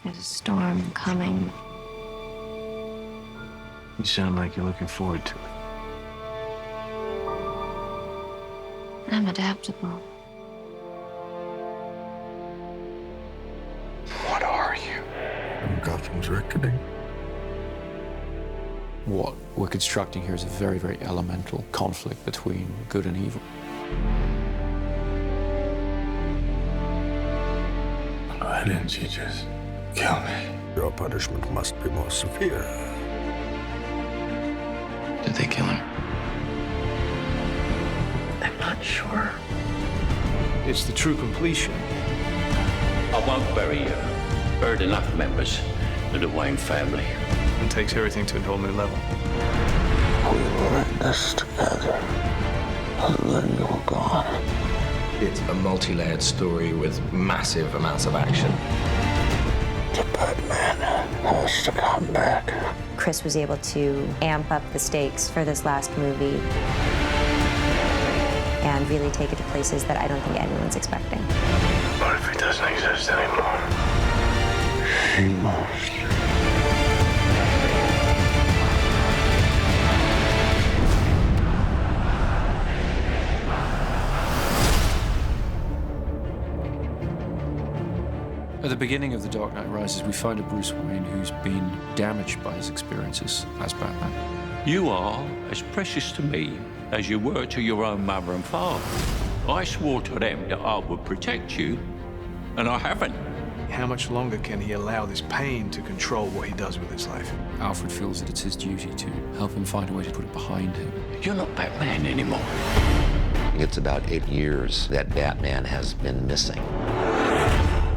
There's a storm coming. You sound like you're looking forward to it. I'm adaptable. What are you? I'm Gotham's reckoning. What we're constructing here is a very, very elemental conflict between good and evil. Why didn't you just kill me? Your punishment must be more severe. Did they kill him? I'm not sure. It's the true completion. I won't bury you. Buried enough members of the Wayne family. It takes everything to a whole new level. We were in this together, and then you were gone. It's a multi-layered story with massive amounts of action. The Batman has to come back. Chris was able to amp up the stakes for this last movie and really take it to places that I don't think anyone's expecting. What if it doesn't exist anymore? She must. At the beginning of The Dark Knight Rises, we find a Bruce Wayne who's been damaged by his experiences as Batman. You are as precious to me as you were to your own mother and father. I swore to them that I would protect you, and I haven't. How much longer can he allow this pain to control what he does with his life? Alfred feels that it's his duty to help him find a way to put it behind him. You're not Batman anymore. It's about 8 years that Batman has been missing.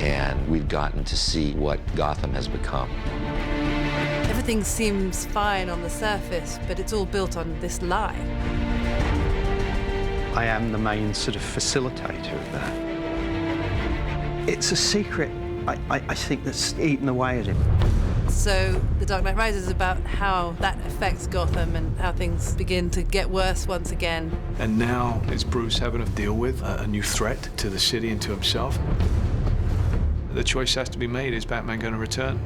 And we've gotten to see what Gotham has become. Everything seems fine on the surface, but it's all built on this lie. I am the main sort of facilitator of that. It's a secret, I think, that's eaten away at him. So The Dark Knight Rises is about how that affects Gotham and how things begin to get worse once again. And now it's Bruce having to deal with a new threat to the city and to himself. The choice has to be made. Is Batman going to return?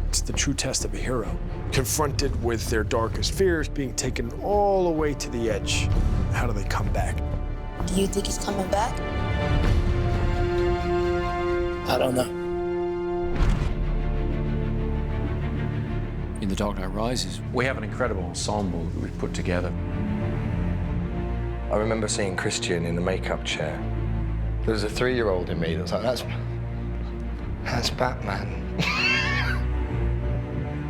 It's the true test of a hero. Confronted with their darkest fears, being taken all the way to the edge. How do they come back? Do you think he's coming back? I don't know. In The Dark Knight Rises, we have an incredible ensemble that we've put together. I remember seeing Christian in the makeup chair. There was a 3-year-old in me that was like, that's Batman.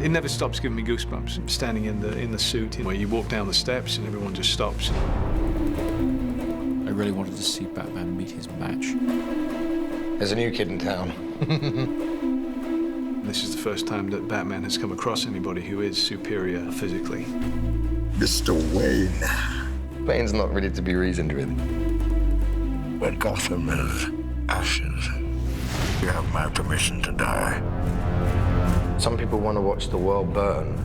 It never stops giving me goosebumps. Standing in the suit, where you walk down the steps and everyone just stops. I really wanted to see Batman meet his match. There's a new kid in town. This is the first time that Batman has come across anybody who is superior physically. Mr. Wayne. Wayne's not ready to be reasoned with. When Gotham is ashes, you have my permission to die. Some people want to watch the world burn,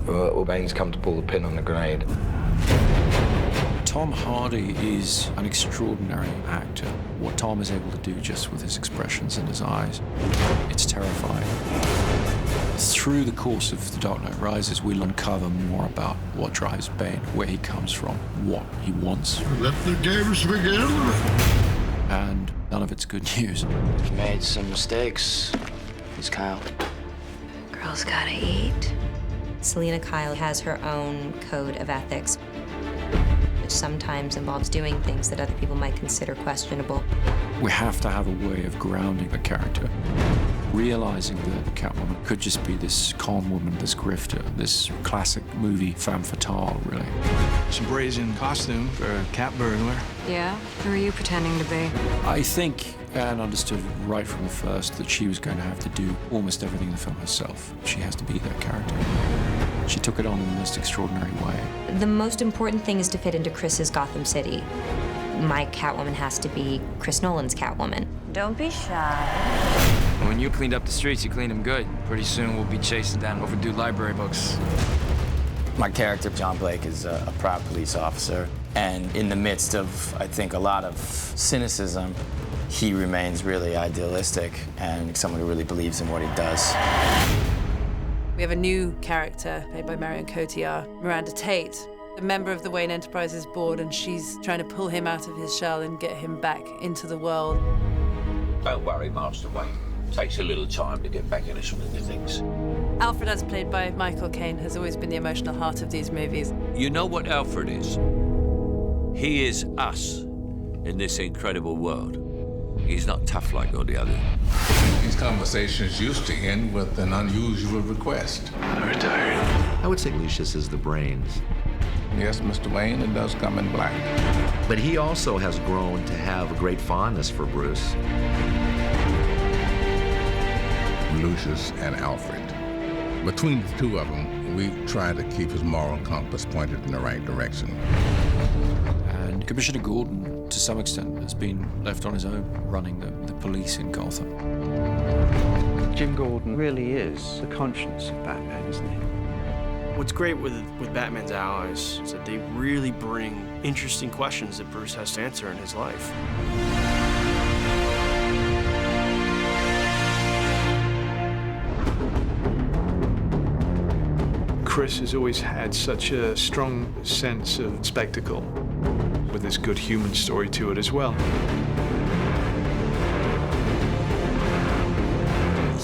or Wayne's come to pull the pin on the grenade. Tom Hardy is an extraordinary actor. What Tom is able to do just with his expressions and his eyes, it's terrifying. Through the course of The Dark Knight Rises, we'll uncover more about what drives Bane, where he comes from, what he wants. Let the games begin. And none of it's good news. He made some mistakes. He's Kyle. Girls gotta eat. Selina Kyle has her own code of ethics, which sometimes involves doing things that other people might consider questionable. We have to have a way of grounding the character, realizing that Catwoman could just be this con woman, this grifter, this classic movie femme fatale, really. It's a brazen costume for a cat burglar. Yeah? Who are you pretending to be? I think Anne understood right from the first that she was going to have to do almost everything in the film herself. She has to be that character. She took it on in the most extraordinary way. The most important thing is to fit into Chris's Gotham City. My Catwoman has to be Chris Nolan's Catwoman. Don't be shy. When you cleaned up the streets, you cleaned them good. Pretty soon we'll be chasing down overdue library books. My character, John Blake, is a proud police officer. And in the midst of, I think, a lot of cynicism, he remains really idealistic and someone who really believes in what he does. We have a new character played by Marion Cotillard, Miranda Tate, a member of the Wayne Enterprises board, and she's trying to pull him out of his shell and get him back into the world. Don't worry, Master Wayne. Takes a little time to get back in the swing of things. Alfred, as played by Michael Caine, has always been the emotional heart of these movies. You know what Alfred is? He is us in this incredible world. He's not tough like all the others. These conversations used to end with an unusual request. I'm retired. I would say Lucius is the brains. Yes, Mr. Wayne, it does come in black. But he also has grown to have a great fondness for Bruce. Lucius and Alfred. Between the two of them, we try to keep his moral compass pointed in the right direction. And Commissioner Gordon, to some extent, has been left on his own running the police in Gotham. Jim Gordon really is the conscience of Batman, isn't he? What's great with Batman's allies is that they really bring interesting questions that Bruce has to answer in his life. Chris has always had such a strong sense of spectacle, with this good human story to it as well.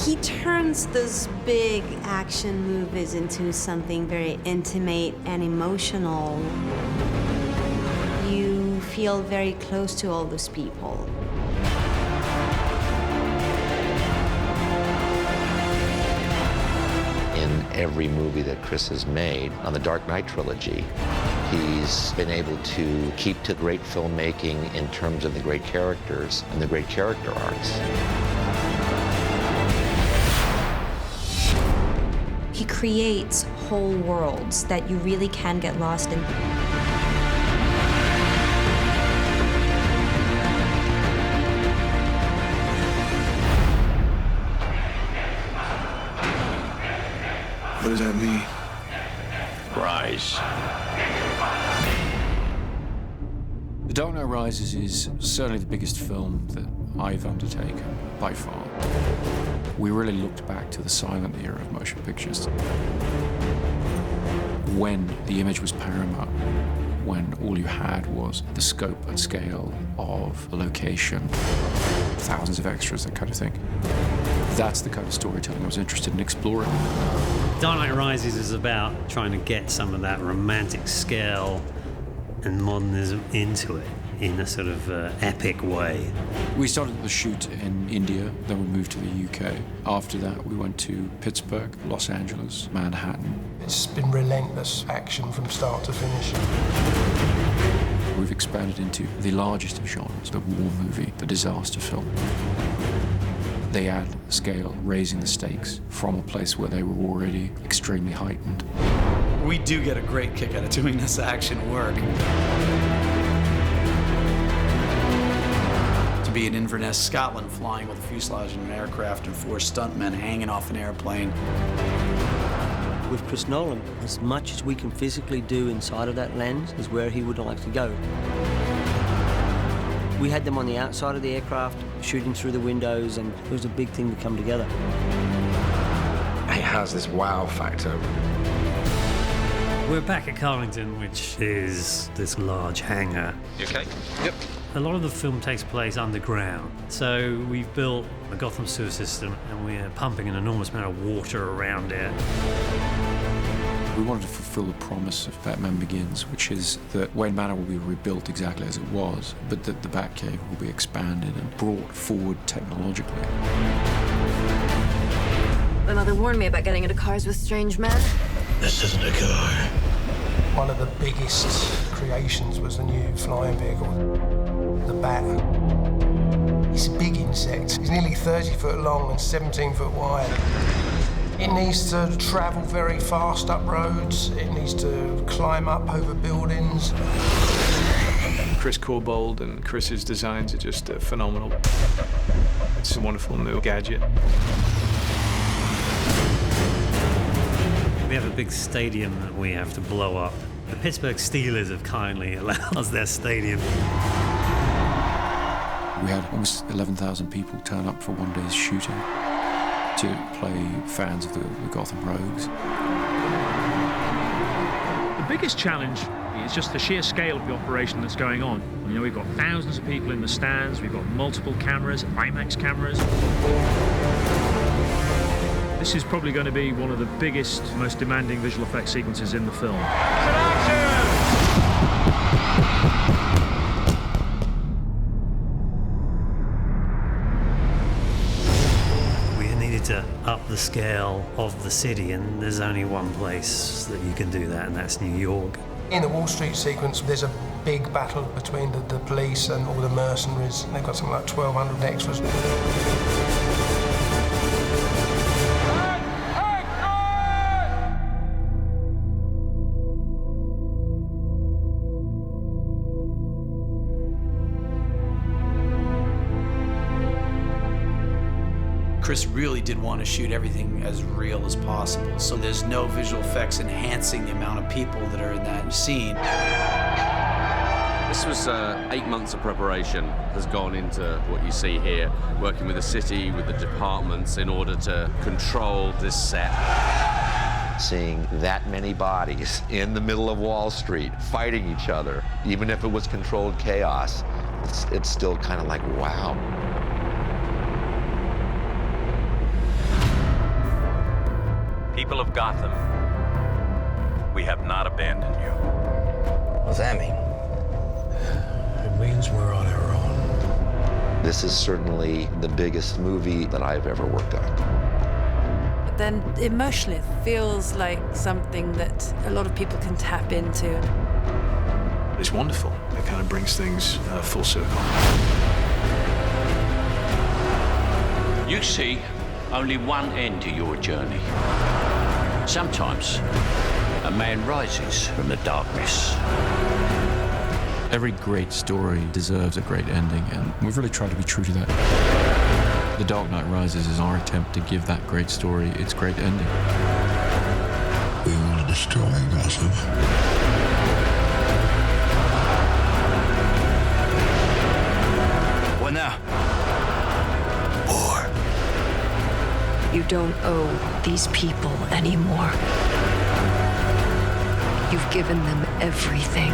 He turns those big action movies into something very intimate and emotional. You feel very close to all those people. In every movie that Chris has made on the Dark Knight trilogy, he's been able to keep to great filmmaking in terms of the great characters and the great character arcs. He creates whole worlds that you really can get lost in. What does that mean? Rise. The Dark Knight Rises is certainly the biggest film that I've undertaken, by far. We really looked back to the silent era of motion pictures, when the image was paramount, when all you had was the scope and scale of a location, thousands of extras, that kind of thing. That's the kind of storytelling I was interested in exploring. Dark Knight Rises is about trying to get some of that romantic scale and modernism into it in a sort of epic way. We started the shoot in India, then we moved to the UK. After that, we went to Pittsburgh, Los Angeles, Manhattan. It's been relentless action from start to finish. We've expanded into the largest of genres, the war movie, the disaster film. They add scale, raising the stakes from a place where they were already extremely heightened. We do get a great kick out of doing this action work. To be in Inverness, Scotland, flying with a fuselage in an aircraft and 4 stuntmen hanging off an airplane. With Chris Nolan, as much as we can physically do inside of that lens is where he would like to go. We had them on the outside of the aircraft, shooting through the windows, and it was a big thing to come together. It has this wow factor. We're back at Carlington, which is this large hangar. You okay? Yep. A lot of the film takes place underground. So we've built a Gotham sewer system and we're pumping an enormous amount of water around it. We wanted to fulfill the promise of Batman Begins, which is that Wayne Manor will be rebuilt exactly as it was, but that the Batcave will be expanded and brought forward technologically. My mother warned me about getting into cars with strange men. This isn't a car. One of the biggest creations was the new flying vehicle, the Bat. It's a big insect. It's nearly 30 foot long and 17 foot wide. It needs to travel very fast up roads. It needs to climb up over buildings. Chris Corbould and Chris's designs are just phenomenal. It's a wonderful new gadget. We have a big stadium that we have to blow up. The Pittsburgh Steelers have kindly allowed us their stadium. We had almost 11,000 people turn up for one day's shooting to play fans of the Gotham Rogues. The biggest challenge is just the sheer scale of the operation that's going on. You know, we've got thousands of people in the stands, we've got multiple cameras, IMAX cameras. This is probably going to be one of the biggest, most demanding visual effects sequences in the film. We needed to up the scale of the city, and there's only one place that you can do that, and that's New York. In the Wall Street sequence, there's a big battle between the police and all the mercenaries. They've got something like 1,200 extras. Chris really did want to shoot everything as real as possible, so there's no visual effects enhancing the amount of people that are in that scene. This was 8 months of preparation has gone into what you see here, working with the city, with the departments in order to control this set. Seeing that many bodies in the middle of Wall Street fighting each other, even if it was controlled chaos, it's still kind of like, wow. People of Gotham, we have not abandoned you. What does that mean? It means we're on our own. This is certainly the biggest movie that I've ever worked on. But then emotionally, it feels like something that a lot of people can tap into. It's wonderful. It kind of brings things full circle. You see only one end to your journey. Sometimes a man rises from the darkness. Every great story deserves a great ending, and we've really tried to be true to that. The Dark Knight Rises is our attempt to give that great story its great ending. We will destroy Gotham. What now? War. You don't owe these people anymore. You've given them everything.